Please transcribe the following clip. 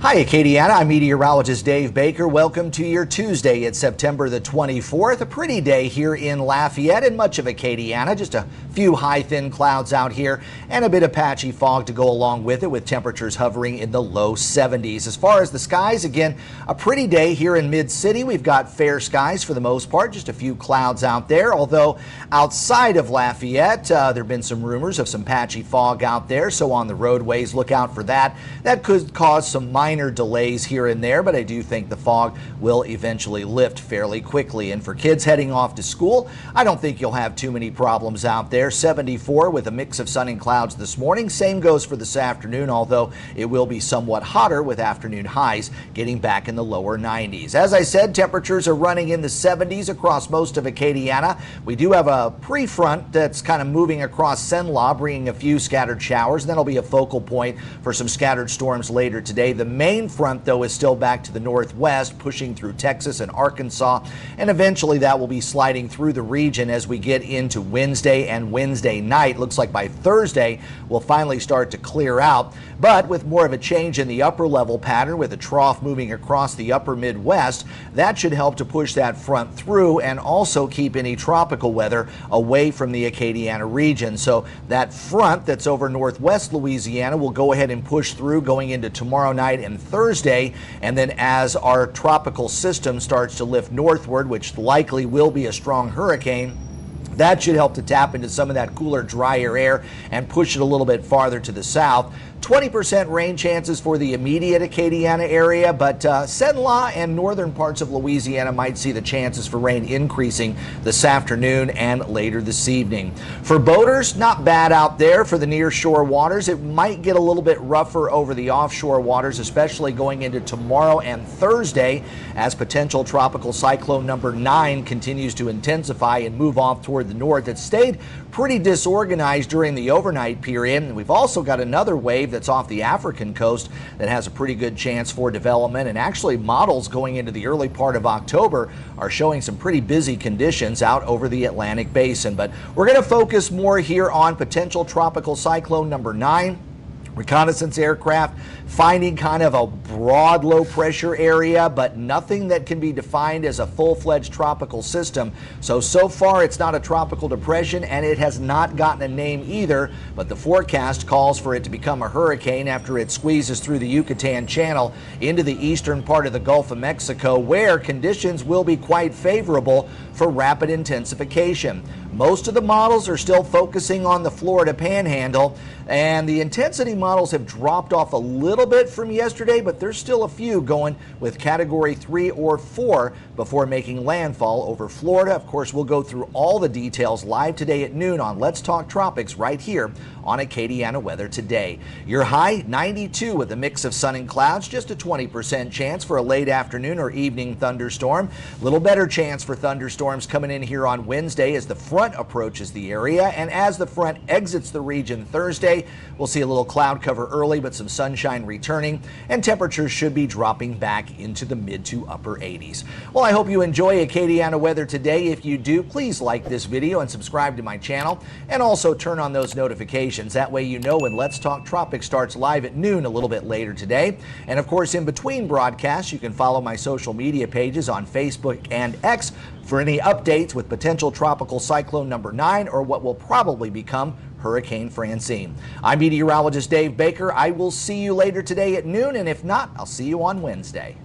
Hi Acadiana, I'm meteorologist Dave Baker. Welcome to your Tuesday. It's September the 24th. A pretty day here in Lafayette and much of Acadiana. Just a few high thin clouds out here and a bit of patchy fog to go along with it, with temperatures hovering in the low 70s. As far as the skies, again, a pretty day here in Mid-City. We've got fair skies for the most part, just a few clouds out there. Although outside of Lafayette, there have been some rumors of some patchy fog out there. So on the roadways, look out for that. That could cause some minor delays here and there, but I do think the fog will eventually lift fairly quickly. And for kids heading off to school, I don't think you'll have too many problems out there. 74 with a mix of sun and clouds this morning. Same goes for this afternoon, although it will be somewhat hotter with afternoon highs getting back in the lower 90s. As I said, temperatures are running in the 70s across most of Acadiana. We do have a pre-front that's kind of moving across Cenla, bringing a few scattered showers. And that'll be a focal point for some scattered storms later today. The main front, though, is still back to the northwest, pushing through Texas and Arkansas, and eventually that will be sliding through the region as we get into Wednesday and Wednesday night. Looks like by Thursday we'll finally start to clear out, but with more of a change in the upper level pattern, with a trough moving across the upper Midwest, that should help to push that front through and also keep any tropical weather away from the Acadiana region. So that front that's over northwest Louisiana will go ahead and push through going into tomorrow night and Thursday, and then as our tropical system starts to lift northward, which likely will be a strong hurricane, that should help to tap into some of that cooler, drier air and push it a little bit farther to the south. 20% rain chances for the immediate Acadiana area, but Cenla and northern parts of Louisiana might see the chances for rain increasing this afternoon and later this evening. For boaters, not bad out there for the near shore waters. It might get a little bit rougher over the offshore waters, especially going into tomorrow and Thursday as potential tropical cyclone number 9 continues to intensify and move off toward the north. It stayed pretty disorganized during the overnight period, and we've also got another wave that's off the African coast that has a pretty good chance for development. And actually, models going into the early part of October are showing some pretty busy conditions out over the Atlantic basin. But we're going to focus more here on potential tropical cyclone number 9. Reconnaissance aircraft finding kind of a broad low pressure area, but nothing that can be defined as a full-fledged tropical system. So far it's not a tropical depression, and it has not gotten a name either, but the forecast calls for it to become a hurricane after it squeezes through the Yucatan Channel into the eastern part of the Gulf of Mexico, where conditions will be quite favorable for rapid intensification. Most of the models are still focusing on the Florida Panhandle, and the intensity models have dropped off a little bit from yesterday, but there's still a few going with category 3 or 4 before making landfall over Florida. Of course, we'll go through all the details live today at noon on Let's Talk Tropics right here on Acadiana Weather Today. Your high 92 with a mix of sun and clouds, just a 20% chance for a late afternoon or evening thunderstorm. A little better chance for thunderstorms coming in here on Wednesday as the front approaches the area, and as the front exits the region Thursday, we'll see a little cloud cover early, but some sunshine returning, and temperatures should be dropping back into the mid to upper 80s. Well, I hope you enjoy Acadiana Weather Today. If you do, please like this video and subscribe to my channel, and also turn on those notifications. That way you know when Let's Talk Tropics starts live at noon a little bit later today. And of course, in between broadcasts, you can follow my social media pages on Facebook and X for any updates with potential tropical cyclone number 9 or what will probably become Hurricane Francine. I'm meteorologist Dave Baker. I will see you later today at noon, and if not, I'll see you on Wednesday.